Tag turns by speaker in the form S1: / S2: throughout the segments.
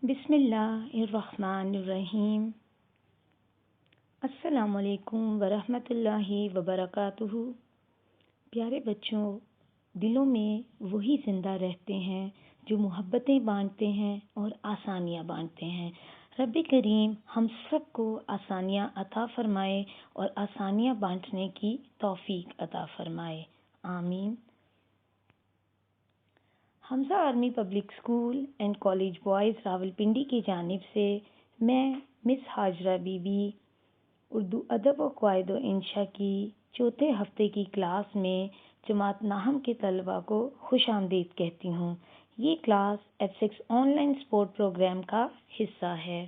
S1: بسم اللہ الرحمن الرحیم۔ السلام علیکم ورحمۃ اللہ وبرکاتہ۔ پیارے بچوں، دلوں میں وہی زندہ رہتے ہیں جو محبتیں بانٹتے ہیں اور آسانیاں بانٹتے ہیں۔ رب کریم ہم سب کو آسانیاں عطا فرمائے اور آسانیاں بانٹنے کی توفیق عطا فرمائے، آمین۔ Hamza army public school and college boys Rawalpindi کی جانب سے میں مس ہاجرہ بی بی اردو ادب و قواعد و انشاء کی چوتھے ہفتے کی کلاس میں جماعت ناہم کے طلباء کو خوش آمدید کہتی ہوں۔ یہ class F6 online support programme کا حصہ ہے۔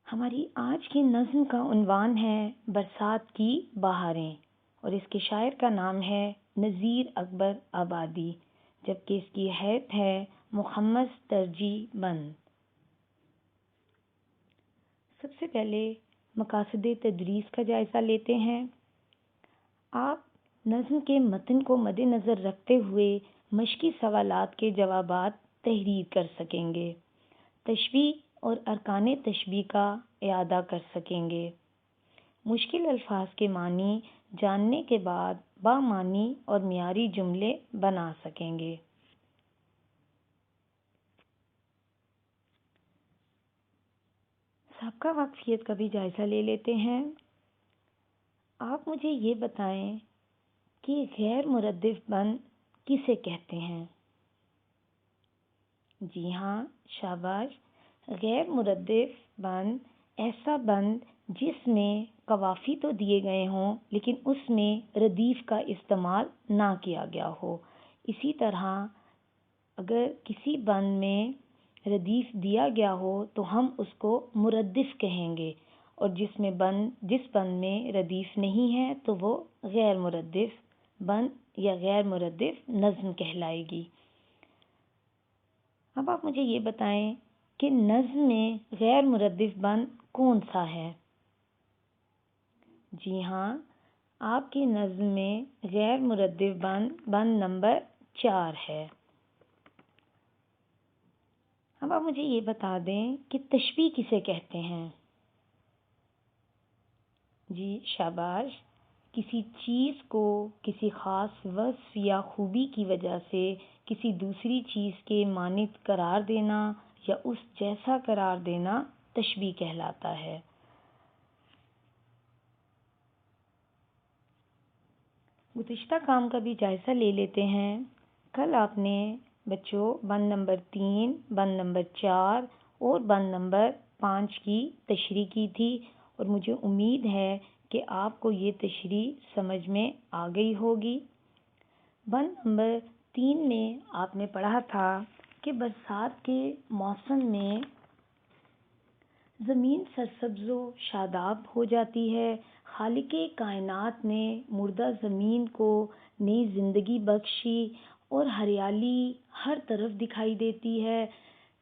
S1: ہماری آج کی نظم کا عنوان ہے برسات کی بہاریں، اور اس کے شاعر کا نام ہے نذیر اکبر آبادی، جبکہ اس کی حیت ہے محمد ترجیح بند۔ سب سے پہلے مقاصد تدریس کا جائزہ لیتے ہیں۔ آپ نظم کے متن کو مد نظر رکھتے ہوئے مشقی سوالات کے جوابات تحریر کر سکیں گے، تشبیہ اور ارکان تشبیہ کا اعادہ کر سکیں گے، مشکل الفاظ کے معنی جاننے کے بعد بامعنی اور معیاری جملے بنا سکیں گے۔ سابقہ واقفیت کا بھی جائزہ لے لیتے ہیں۔ آپ مجھے یہ بتائیں کہ غیر مردف بند کسے کہتے ہیں؟ جی ہاں، شاباش۔ غیر مردف بند ایسا بند جس میں قوافی تو دیے گئے ہوں لیکن اس میں ردیف کا استعمال نہ کیا گیا ہو۔ اسی طرح اگر کسی بند میں ردیف دیا گیا ہو تو ہم اس کو مردف کہیں گے، اور جس بند میں ردیف نہیں ہے تو وہ غیر مردف بند یا غیر مردف نظم کہلائے گی۔ اب آپ مجھے یہ بتائیں کہ نظم میں غیر مردف بند کون سا ہے؟ جی ہاں، آپ کی نظم میں غیر مردف بند نمبر 4 ہے۔ اب آپ مجھے یہ بتا دیں کہ تشبیہ کسے کہتے ہیں؟ جی شاباش۔ کسی چیز کو کسی خاص وصف یا خوبی کی وجہ سے کسی دوسری چیز کے مانند قرار دینا یا اس جیسا قرار دینا تشبیہ کہلاتا ہے۔ گزشتہ کام کا بھی جائزہ لے لیتے ہیں۔ کل آپ نے بچوں بند نمبر 3، بند نمبر 4 اور بند نمبر 5 کی تشریح کی تھی، اور مجھے امید ہے کہ آپ کو یہ تشریح سمجھ میں آ گئی ہوگی۔ بند نمبر 3 میں آپ نے پڑھا تھا کہ برسات کے موسم میں زمین سرسبز و شاداب ہو جاتی ہے۔ خالق کائنات نے مردہ زمین کو نئی زندگی بخشی اور ہریالی ہر طرف دکھائی دیتی ہے،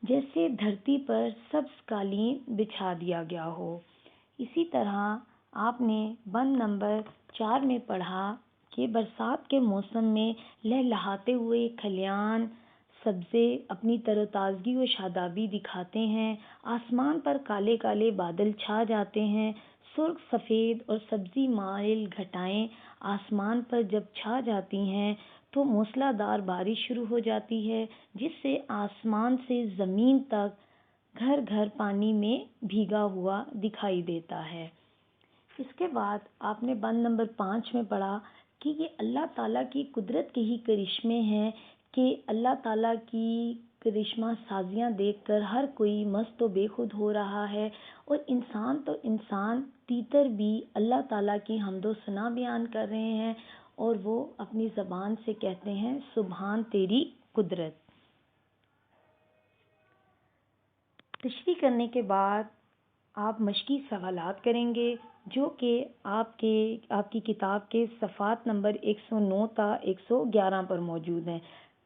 S1: جیسے دھرتی پر سبز قالین بچھا دیا گیا ہو۔ اسی طرح آپ نے بند نمبر 4 میں پڑھا کہ برسات کے موسم میں لہلہاتے ہوئے کھلیان سبزے اپنی تر و تازگی و شادابی دکھاتے ہیں، آسمان پر کالے کالے بادل چھا جاتے ہیں، سرخ سفید اور سبزی مائل گھٹائیں آسمان پر جب چھا جاتی ہیں تو موسلا دھار بارش شروع ہو جاتی ہے، جس سے آسمان سے زمین تک گھر گھر پانی میں بھیگا ہوا دکھائی دیتا ہے۔ اس کے بعد آپ نے بند نمبر 5 میں پڑھا کہ یہ اللہ تعالیٰ کی قدرت کے ہی کرشمے ہیں کہ اللہ تعالیٰ کی کرشمہ سازیاں دیکھ کر ہر کوئی مست و بے خود ہو رہا ہے، اور انسان تو انسان تیتر بھی اللہ تعالیٰ کی حمد و ثنا بیان کر رہے ہیں، اور وہ اپنی زبان سے کہتے ہیں سبحان تیری قدرت۔ تشریح کرنے کے بعد آپ مشقی سوالات کریں گے جو کہ آپ کی کتاب کے صفحات نمبر 109 تا 111 پر موجود ہیں۔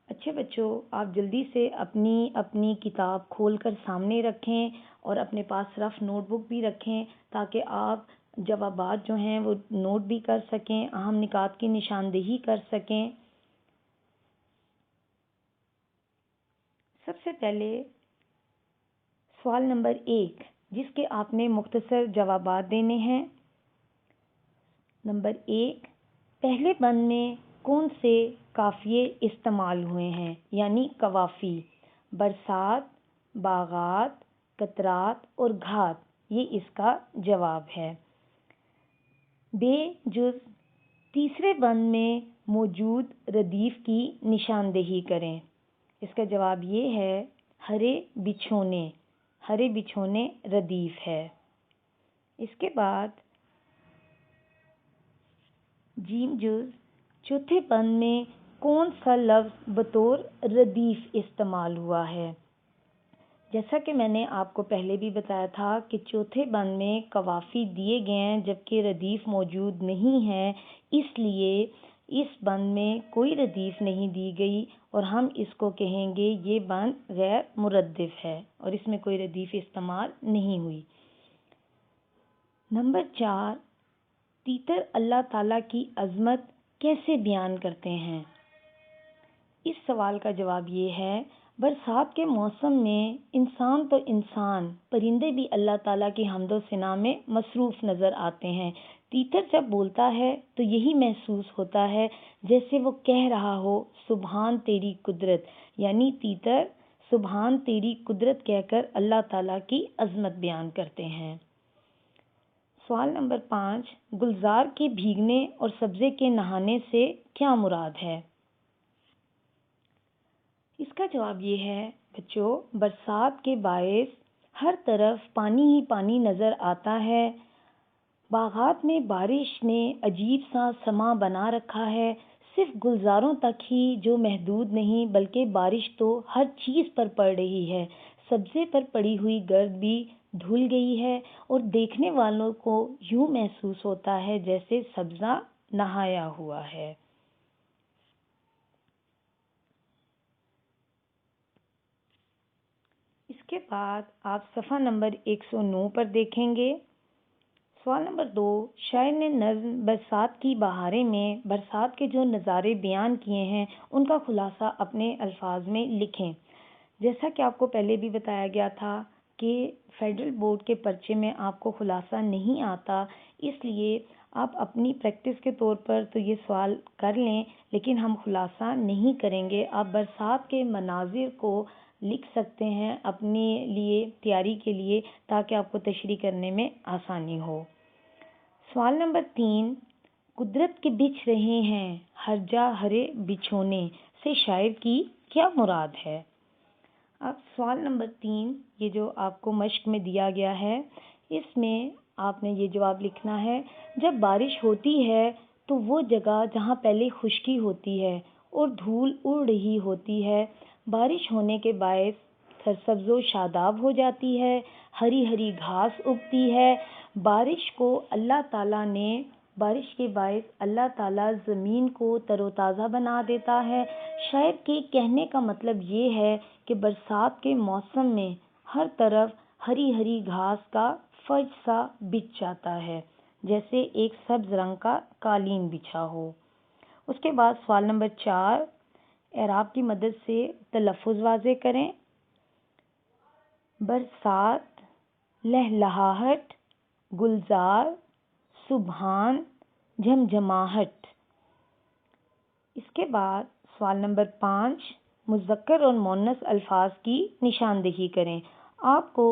S1: اچھے بچوں، آپ جلدی سے اپنی کتاب کھول کر سامنے رکھیں اور اپنے پاس رف نوٹ بک بھی رکھیں تاکہ آپ جوابات جو ہیں وہ نوٹ بھی کر سکیں، اہم نکات کی نشاندہی کر سکیں۔ سب سے پہلے سوال نمبر 1 جس کے آپ نے مختصر جوابات دینے ہیں۔ نمبر 1، پہلے بند میں کون سے قافیے استعمال ہوئے ہیں، یعنی قوافی؟ برسات، باغات، قطرات اور گھات، یہ اس کا جواب ہے۔ بے جز تیسرے بند میں موجود ردیف کی نشاندہی کریں۔ اس کا جواب یہ ہے ہرے بچھونے، ہرے بچھونے ردیف ہے۔ اس کے بعد جیم جز چوتھے بند میں کون سا لفظ بطور ردیف استعمال ہوا ہے؟ جیسا کہ میں نے آپ کو پہلے بھی بتایا تھا کہ چوتھے بند میں قوافی دیے گئے ہیں جبکہ ردیف موجود نہیں ہے، اس لیے اس بند میں کوئی ردیف نہیں دی گئی اور ہم اس کو کہیں گے یہ بند غیر مردف ہے اور اس میں کوئی ردیف استعمال نہیں ہوئی۔ نمبر 4، تیتر اللہ تعالیٰ کی عظمت کیسے بیان کرتے ہیں؟ اس سوال کا جواب یہ ہے، برسات کے موسم میں انسان تو انسان، پرندے بھی اللہ تعالیٰ کی حمد و ثنا میں مصروف نظر آتے ہیں۔ تیتر جب بولتا ہے تو یہی محسوس ہوتا ہے جیسے وہ کہہ رہا ہو سبحان تیری قدرت، یعنی تیتر سبحان تیری قدرت کہہ کر اللہ تعالیٰ کی عظمت بیان کرتے ہیں۔ سوال نمبر 5، گلزار کے بھیگنے اور سبزے کے نہانے سے کیا مراد ہے؟ اس کا جواب یہ ہے بچوں، برسات کے باعث ہر طرف پانی ہی پانی نظر آتا ہے، باغات میں بارش نے عجیب سا سما بنا رکھا ہے، صرف گلزاروں تک ہی جو محدود نہیں بلکہ بارش تو ہر چیز پر پڑ رہی ہے، سبزے پر پڑی ہوئی گرد بھی دھل گئی ہے اور دیکھنے والوں کو یوں محسوس ہوتا ہے جیسے سبزہ نہایا ہوا ہے۔ اس کے بعد آپ صفحہ نمبر 109 پر دیکھیں گے۔ سوال نمبر 2، شاعر نے نظم برسات کی بہاریں میں برسات کے جو نظارے بیان کیے ہیں ان کا خلاصہ اپنے الفاظ میں لکھیں۔ جیسا کہ آپ کو پہلے بھی بتایا گیا تھا کہ فیڈرل بورڈ کے پرچے میں آپ کو خلاصہ نہیں آتا، اس لیے آپ اپنی پریکٹس کے طور پر تو یہ سوال کر لیں لیکن ہم خلاصہ نہیں کریں گے۔ آپ برسات کے مناظر کو لکھ سکتے ہیں اپنے لیے تیاری کے لیے تاکہ آپ کو تشریح کرنے میں آسانی ہو۔ سوال نمبر 3، قدرت کے بچھ رہے ہیں ہر جا ہرے بچھونے سے شاعر کی کیا مراد ہے؟ اب سوال نمبر 3 یہ جو آپ کو مشق میں دیا گیا ہے اس میں آپ نے یہ جواب لکھنا ہے، جب بارش ہوتی ہے تو وہ جگہ جہاں پہلے خشکی ہوتی ہے اور دھول اڑ رہی ہوتی ہے، بارش ہونے کے باعث سرسبز و شاداب ہو جاتی ہے، ہری ہری گھاس اگتی ہے۔ بارش کے باعث اللہ تعالیٰ زمین کو تر و تازہ بنا دیتا ہے۔ شاعر کے کہنے کا مطلب یہ ہے کہ برسات کے موسم میں ہر طرف ہری ہری گھاس کا فرش سا بچھ جاتا ہے جیسے ایک سبز رنگ کا قالین بچھا ہو۔ اس کے بعد سوال نمبر 4، اعراب کی مدد سے تلفظ واضح کریں۔ برسات، لہلہاہٹ، گلزار، سبحان، جھمجھماہٹ۔ اس کے بعد سوال نمبر 5، مذکر اور مؤنث الفاظ کی نشاندہی کریں۔ آپ کو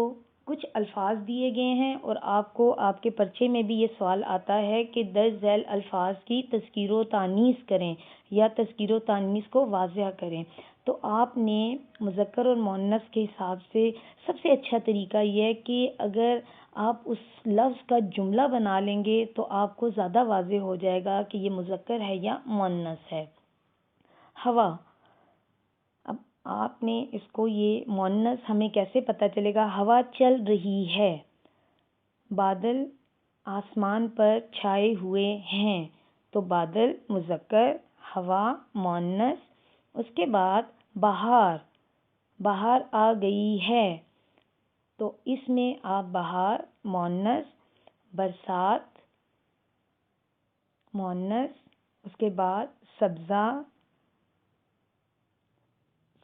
S1: کچھ الفاظ دیے گئے ہیں اور آپ کو آپ کے پرچے میں بھی یہ سوال آتا ہے کہ درج ذیل الفاظ کی تذکیر و تانیث کریں یا تذکیر و تانیث کو واضح کریں۔ تو آپ نے مذکر اور مؤنث کے حساب سے سب سے اچھا طریقہ یہ ہے کہ اگر آپ اس لفظ کا جملہ بنا لیں گے تو آپ کو زیادہ واضح ہو جائے گا کہ یہ مذکر ہے یا مؤنث ہے۔ ہوا، اب آپ نے اس کو یہ مؤنث ہمیں کیسے پتہ چلے گا؟ ہوا چل رہی ہے۔ بادل آسمان پر چھائے ہوئے ہیں تو بادل مذکر، ہوا مؤنث۔ اس کے بعد بہار، بہار آ گئی ہے تو اس میں آپ بہار مؤنث، برسات مؤنث۔ اس کے بعد سبزہ،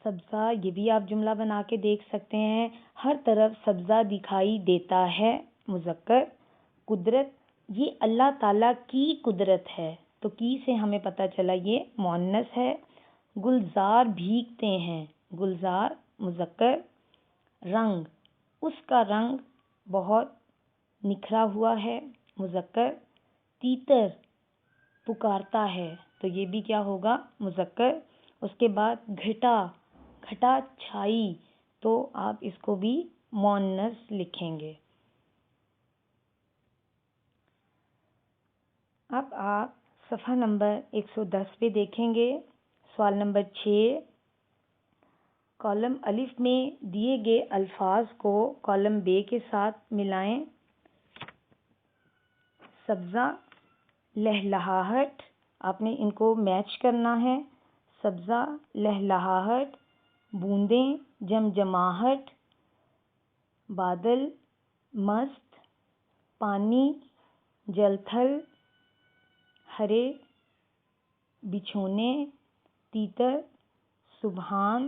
S1: سبزہ، یہ بھی آپ جملہ بنا کے دیکھ سکتے ہیں. ہر طرف سبزہ دکھائی دیتا ہے، مذکر. قدرت، یہ اللہ تعالیٰ کی قدرت ہے، تو کی سے ہمیں پتہ چلا یہ مؤنث ہے. گلزار بھیگتے ہیں، گلزار مذکر. رنگ، اس کا رنگ بہت نکھرا ہوا ہے، مذکر. تیتر پکارتا ہے، تو یہ بھی کیا ہوگا، مذکر. اس کے بعد گھٹا، گھٹا چھائی، تو آپ اس کو بھی مؤنث لکھیں گے. اب آپ صفحہ نمبر 110 پہ دیکھیں گے. سوال نمبر 6، کالم الف میں دیے گئے الفاظ کو کالم ب کے ساتھ ملائیں. سبزہ، لہلہاہٹ، آپ نے ان کو میچ کرنا ہے. سبزہ، لہلہاہٹ. بوندیں، جمجماہٹ. بادل، مست. پانی، جل تھل. ہرے، بچھونے. تیتر، سبحان.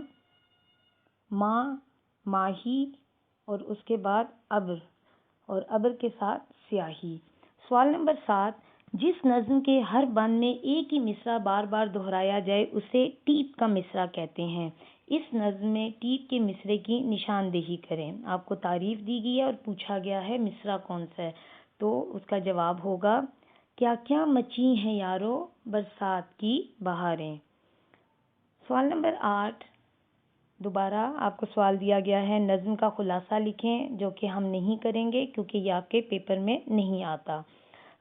S1: ماں، ماہی، اور اس کے بعد ابر، اور ابر کے ساتھ سیاہی. سوال نمبر 7، جس نظم کے ہر بند میں ایک ہی مصرع بار بار دہرایا جائے اسے ٹیپ کا مصرع کہتے ہیں. اس نظم میں ٹیپ کے مصرعے کی نشاندہی کریں. آپ کو تعریف دی گئی ہے اور پوچھا گیا ہے مصرع کون سا ہے، تو اس کا جواب ہوگا کیا کیا مچی ہیں یارو برسات کی بہاریں. سوال نمبر 8، دوبارہ آپ کو سوال دیا گیا ہے نظم کا خلاصہ لکھیں، جو کہ ہم نہیں کریں گے کیونکہ یہ آپ کے پیپر میں نہیں آتا.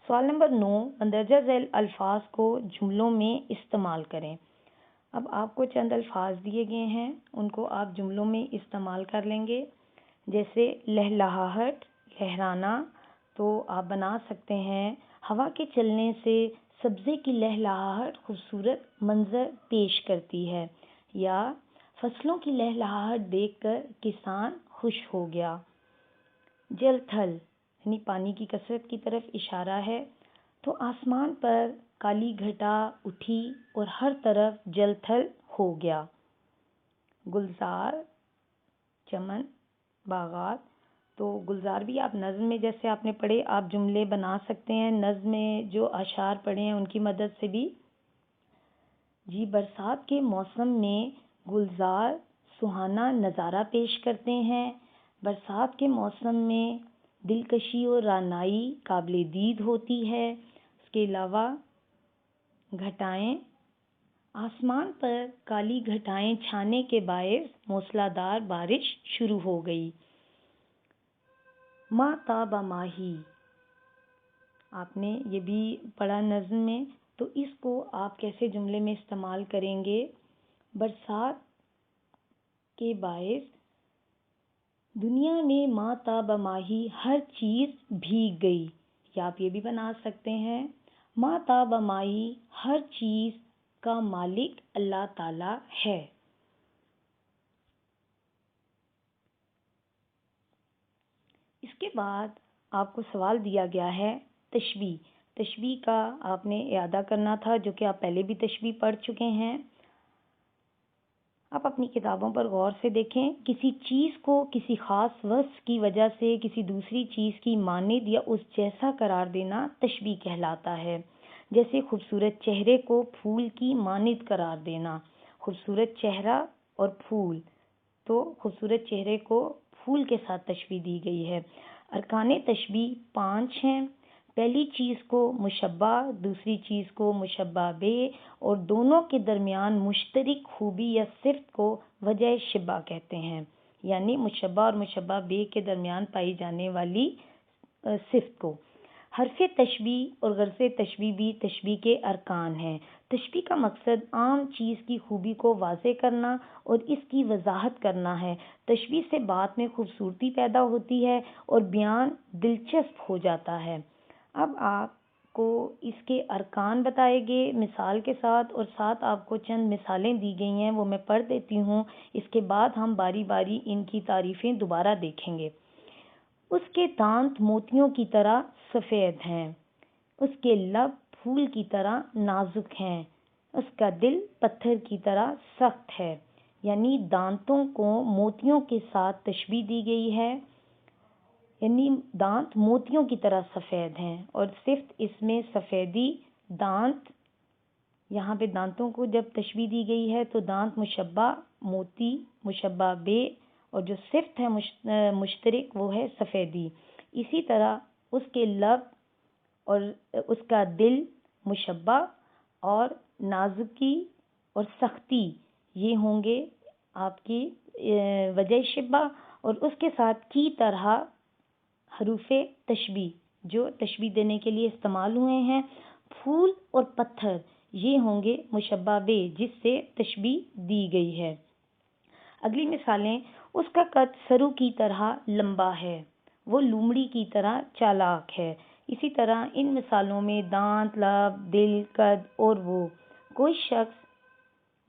S1: سوال نمبر 9، مندرجہ ذیل الفاظ کو جملوں میں استعمال کریں. اب آپ کو چند الفاظ دیے گئے ہیں، ان کو آپ جملوں میں استعمال کر لیں گے. جیسے لہلہاہٹ، لہرانا، تو آپ بنا سکتے ہیں ہوا کے چلنے سے سبزے کی لہلہاہٹ خوبصورت منظر پیش کرتی ہے، یا فصلوں کی لہلہاہٹ دیکھ کر کسان خوش ہو گیا. جل تھل یعنی پانی کی کثرت کی طرف اشارہ ہے، تو آسمان پر کالی گھٹا اٹھی اور ہر طرف جل تھل ہو گیا. گلزار، چمن، باغات، تو گلزار بھی آپ نظم میں جیسے آپ نے پڑھے آپ جملے بنا سکتے ہیں، نظم میں جو اشعار پڑھے ہیں ان کی مدد سے بھی. جی، برسات کے موسم میں گلزار سہانا نظارہ پیش کرتے ہیں. برسات کے موسم میں دلکشی اور رعنائی قابل دید ہوتی ہے. اس کے علاوہ گھٹائیں، آسمان پر کالی گھٹائیں چھانے کے باعث موسلا دار بارش شروع ہو گئی. ماں تاب ماہی، آپ نے یہ بھی پڑھا نظم میں، تو اس کو آپ کیسے جملے میں استعمال کریں گے؟ برسات کے باعث دنیا میں ماں تاب ماہی ہر چیز بھیگ گئی، یا آپ یہ بھی بنا سکتے ہیں ماں تاب ماہی ہر چیز کا مالک اللہ تعالی ہے. اس کے بعد آپ کو سوال دیا گیا ہے تشبیہ. تشبیہ کا آپ نے اعادہ کرنا تھا، جو کہ آپ پہلے بھی تشبیہ پڑھ چکے ہیں. آپ اپنی کتابوں پر غور سے دیکھیں. کسی چیز کو کسی خاص وصف کی وجہ سے کسی دوسری چیز کی مانند یا اس جیسا قرار دینا تشبیہ کہلاتا ہے. جیسے خوبصورت چہرے کو پھول کی مانند قرار دینا. خوبصورت چہرہ اور پھول، تو خوبصورت چہرے کو پھول کے ساتھ تشبیہ دی گئی ہے. ارکان تشبیہ 5 ہیں. پہلی چیز کو مشبہ، دوسری چیز کو مشبہ بے، اور دونوں کے درمیان مشترک خوبی یا صفت کو وجہ شبہ کہتے ہیں، یعنی مشبہ اور مشبہ بے کے درمیان پائی جانے والی صفت کو. حرف تشبیہ اور غرض تشبیہ بھی تشبیہ کے ارکان ہیں. تشبیہ کا مقصد عام چیز کی خوبی کو واضح کرنا اور اس کی وضاحت کرنا ہے. تشبیہ سے بات میں خوبصورتی پیدا ہوتی ہے اور بیان دلچسپ ہو جاتا ہے. اب آپ کو اس کے ارکان بتائے گئے مثال کے ساتھ، اور ساتھ آپ کو چند مثالیں دی گئی ہیں، وہ میں پڑھ دیتی ہوں. اس کے بعد ہم باری باری ان کی تعریفیں دوبارہ دیکھیں گے. اس کے دانت موتیوں کی طرح سفید ہیں، اس کے لب پھول کی طرح نازک ہیں، اس کا دل پتھر کی طرح سخت ہے، یعنی دانتوں کو موتیوں کے ساتھ تشبیہ دی گئی ہے، یعنی دانت موتیوں کی طرح سفید ہیں، اور صفت اس میں سفیدی دانت، یہاں پہ دانتوں کو جب تشبیہ دی گئی ہے تو دانت مشبہ موتی مشبہ بے، اور جو صفت ہے مشترک وہ ہے سفیدی۔ اسی طرح اس کے لب اور اس کا دل مشبہ اور نازکی اور سختی، یہ ہوں گے آپ کی وجہ شبہ، اور اس کے ساتھ کی طرح حروف تشبیہ جو تشبیہ دینے کے لیے استعمال ہوئے ہیں۔ پھول اور پتھر یہ ہوں گے مشبہ بے جس سے تشبیہ دی گئی ہے۔ اگلی مثالیں، اس کا قد سرو کی طرح لمبا ہے، وہ لومڑی کی طرح چالاک ہے۔ اسی طرح ان مثالوں میں دانت، لب، دل، قد اور وہ کوئی شخص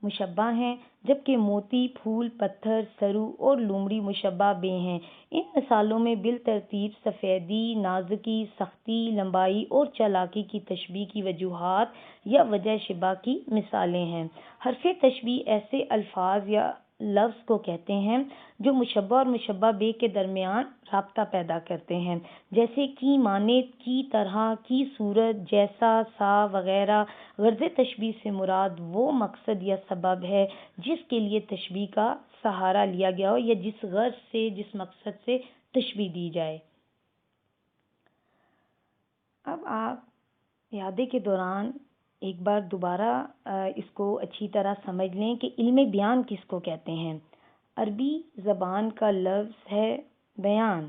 S1: مشبہ ہیں، جبکہ موتی، پھول، پتھر، سرو اور لومڑی مشبہ بے ہیں۔ ان مثالوں میں بالترتیب سفیدی، نازکی، سختی، لمبائی اور چالاکی کی تشبیہ کی وجوہات یا وجہ شبہ کی مثالیں ہیں۔ حرف تشبیہ ایسے الفاظ یا لفظ کو کہتے ہیں جو مشبہ اور مشبہ بے کے درمیان رابطہ پیدا کرتے ہیں، جیسے کی مانند، کی طرح، کی صورت، جیسا، سا وغیرہ۔ غرض تشبیہ سے مراد وہ مقصد یا سبب ہے جس کے لیے تشبیہ کا سہارا لیا گیا ہو یا جس غرض سے، جس مقصد سے تشبیہ دی جائے۔ اب آپ اعادے کے دوران ایک بار دوبارہ اس کو اچھی طرح سمجھ لیں کہ علم بیان کس کو کہتے ہیں۔ عربی زبان کا لفظ ہے بیان،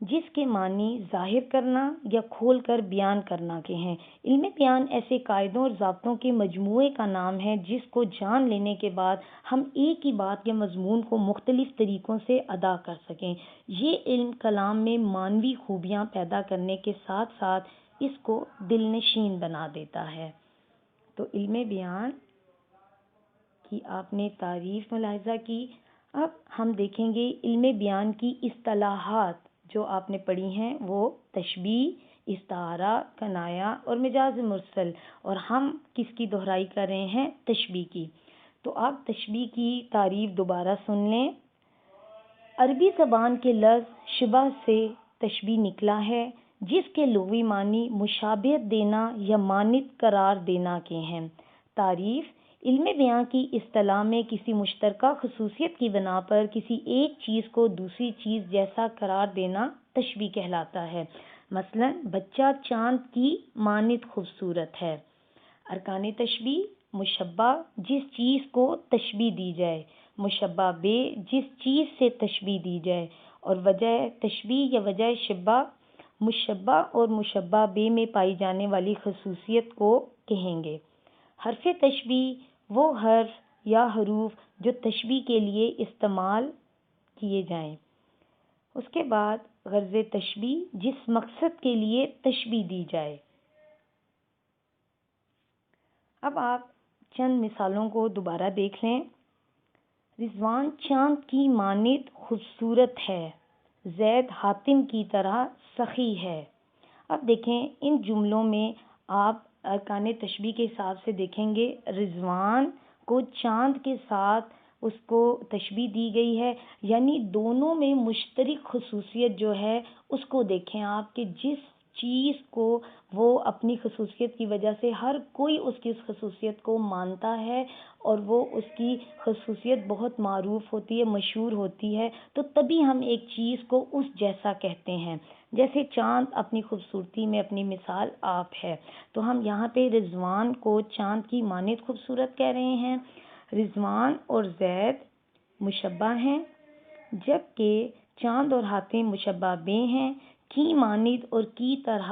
S1: جس کے معنی ظاہر کرنا یا کھول کر بیان کرنا کے ہیں۔ علم بیان ایسے قاعدوں اور ضابطوں کے مجموعے کا نام ہے جس کو جان لینے کے بعد ہم ایک ہی بات یا مضمون کو مختلف طریقوں سے ادا کر سکیں۔ یہ علم کلام میں معنوی خوبیاں پیدا کرنے کے ساتھ ساتھ اس کو دل نشین بنا دیتا ہے۔ تو علم بیان کی آپ نے تعریف ملاحظہ کی۔ اب ہم دیکھیں گے علم بیان کی اصطلاحات جو آپ نے پڑھی ہیں، وہ تشبیہ، استعارہ، کنایہ اور مجاز مرسل، اور ہم کس کی دہرائی کر رہے ہیں؟ تشبیہ کی۔ تو آپ تشبیہ کی تعریف دوبارہ سن لیں۔ عربی زبان کے لفظ شبہ سے تشبیہ نکلا ہے، جس کے لغوی معنی مشابہت دینا یا مانند قرار دینا کے ہیں۔ تعریف: علم بیان کی اصطلاح میں کسی مشترکہ خصوصیت کی بنا پر کسی ایک چیز کو دوسری چیز جیسا قرار دینا تشبیہ کہلاتا ہے۔ مثلا بچہ چاند کی مانند خوبصورت ہے۔ ارکان تشبیہ: مشبہ، جس چیز کو تشبیہ دی جائے، مشبہ بے، جس چیز سے تشبیہ دی جائے، اور وجہ تشبیہ یا وجہ شبہ، مشبہ اور مشبہ بے میں پائی جانے والی خصوصیت کو کہیں گے۔ حرف تشبیہ وہ حرف یا حروف جو تشبیہ کے لیے استعمال کیے جائیں۔ اس کے بعد غرض تشبیہ، جس مقصد کے لیے تشبیہ دی جائے۔ اب آپ چند مثالوں کو دوبارہ دیکھ لیں۔ رضوان چاند کی مانند خوبصورت ہے، زید حاتم کی طرح سخی ہے۔ اب دیکھیں ان جملوں میں آپ ارکان تشبیہ کے حساب سے دیکھیں گے، رضوان کو چاند کے ساتھ اس کو تشبیہ دی گئی ہے، یعنی دونوں میں مشترک خصوصیت جو ہے اس کو دیکھیں آپ کہ جس چیز کو وہ اپنی خصوصیت کی وجہ سے ہر کوئی اس کی اس خصوصیت کو مانتا ہے اور وہ اس کی خصوصیت بہت معروف ہوتی ہے، مشہور ہوتی ہے، تو تبھی ہم ایک چیز کو اس جیسا کہتے ہیں۔ جیسے چاند اپنی خوبصورتی میں اپنی مثال آپ ہے، تو ہم یہاں پہ رضوان کو چاند کی مانند خوبصورت کہہ رہے ہیں۔ رضوان اور زید مشبہ ہیں، جبکہ چاند اور حاتم مشبہ بے ہیں۔ کی مانند اور کی طرح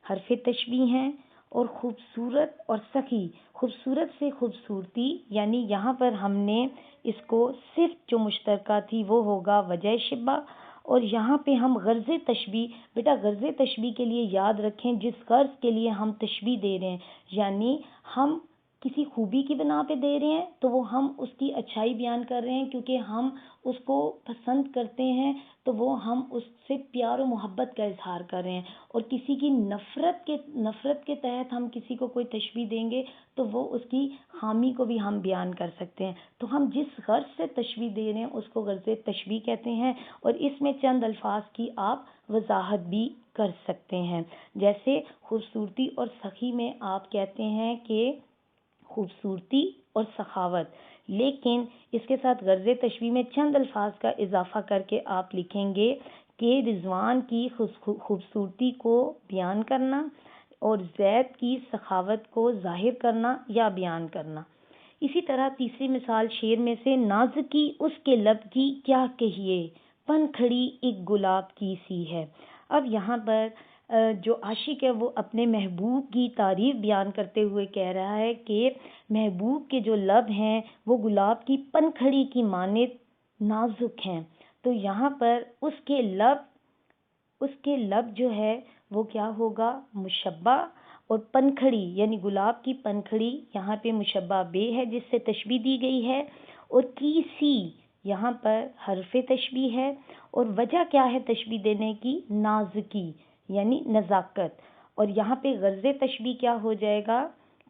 S1: حرف تشبیہ ہیں، اور خوبصورت اور سخی، خوبصورت سے خوبصورتی، یعنی یہاں پر ہم نے اس کو صرف جو مشترکہ تھی وہ ہوگا وجہ شبہ، اور یہاں پہ ہم غرض تشبیہ، بیٹا غرض تشبیہ کے لیے یاد رکھیں جس غرض کے لیے ہم تشبیہ دے رہے ہیں، یعنی ہم کسی خوبی کی بنا پہ دے رہے ہیں تو وہ ہم اس کی اچھائی بیان کر رہے ہیں کیونکہ ہم اس کو پسند کرتے ہیں، تو وہ ہم اس سے پیار و محبت کا اظہار کر رہے ہیں۔ اور کسی کی نفرت کے تحت ہم کسی کو کوئی تشبیہ دیں گے تو وہ اس کی خامی کو بھی ہم بیان کر سکتے ہیں۔ تو ہم جس غرض سے تشبیہ دے رہے ہیں اس کو غرض تشبیہ کہتے ہیں، اور اس میں چند الفاظ کی آپ وضاحت بھی کر سکتے ہیں۔ جیسے خوبصورتی اور سخی میں آپ کہتے ہیں کہ خوبصورتی اور سخاوت، لیکن اس کے ساتھ غرض تشبیہ میں چند الفاظ کا اضافہ کر کے آپ لکھیں گے کہ رضوان کی خوبصورتی کو بیان کرنا اور زید کی سخاوت کو ظاہر کرنا یا بیان کرنا۔ اسی طرح تیسری مثال شعر میں سے نازکی اس کے لب کی کیا کہیے، پن کھڑی ایک گلاب کی سی ہے۔ اب یہاں پر جو عاشق ہے وہ اپنے محبوب کی تعریف بیان کرتے ہوئے کہہ رہا ہے کہ محبوب کے جو لب ہیں وہ گلاب کی پنکھڑی کی مانند نازک ہیں۔ تو یہاں پر اس کے لب جو ہے وہ کیا ہوگا، مشبہ، اور پنکھڑی یعنی گلاب کی پنکھڑی یہاں پہ مشبہ بے ہے جس سے تشبیہ دی گئی ہے، اور کی سی یہاں پر حرف تشبیہ ہے۔ اور وجہ کیا ہے تشبیہ دینے کی، نازکی یعنی نزاکت، اور یہاں پہ غرض تشبیہ کیا ہو جائے گا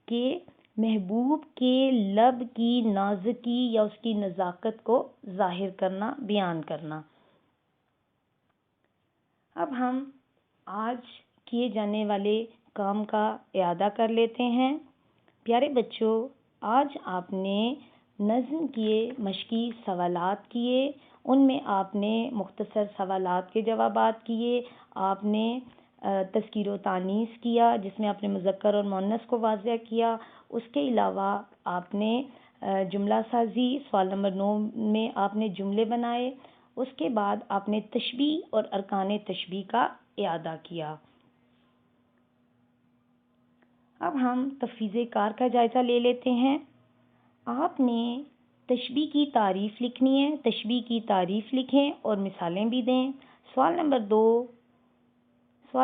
S1: کہ محبوب کے لب کی نازکی یا اس کی نزاکت کو ظاہر کرنا، بیان کرنا۔ اب ہم آج کیے جانے والے کام کا اعادہ کر لیتے ہیں۔ پیارے بچوں، آج آپ نے نظم کیے، مشقی سوالات کیے، ان میں آپ نے مختصر سوالات کے جوابات کیے، آپ نے تذکیر و تانیث کیا جس میں آپ نے مذکر اور مؤنث کو واضح کیا۔ اس کے علاوہ آپ نے جملہ سازی، سوال نمبر 9 میں آپ نے جملے بنائے۔ اس کے بعد آپ نے تشبیہ اور ارکان تشبیہ کا اعادہ کیا۔ اب ہم تفویض کار کا جائزہ لے لیتے ہیں۔ آپ نے تشبیہ کی تعریف لکھنی ہے، تشبیہ کی تعریف لکھیں اور مثالیں بھی دیں۔ سوال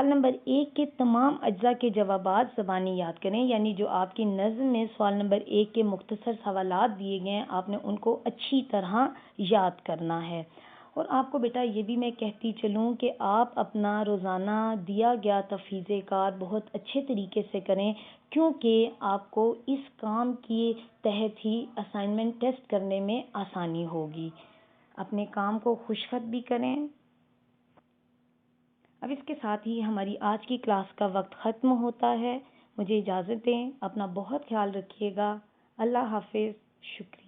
S1: نمبر 1 کے تمام اجزاء کے جوابات زبانی یاد کریں، یعنی جو آپ کی نظم میں سوال نمبر 1 کے مختصر سوالات دیے گئے ہیں آپ نے ان کو اچھی طرح یاد کرنا ہے۔ اور آپ کو بیٹا یہ بھی میں کہتی چلوں کہ آپ اپنا روزانہ دیا گیا تفویض کار بہت اچھے طریقے سے کریں، کیونکہ آپ کو اس کام کے تحت ہی اسائنمنٹ ٹیسٹ کرنے میں آسانی ہوگی۔ اپنے کام کو خوشخط بھی کریں۔ اب اس کے ساتھ ہی ہماری آج کی کلاس کا وقت ختم ہوتا ہے۔ مجھے اجازت دیں، اپنا بہت خیال رکھیے گا۔ اللہ حافظ، شکریہ۔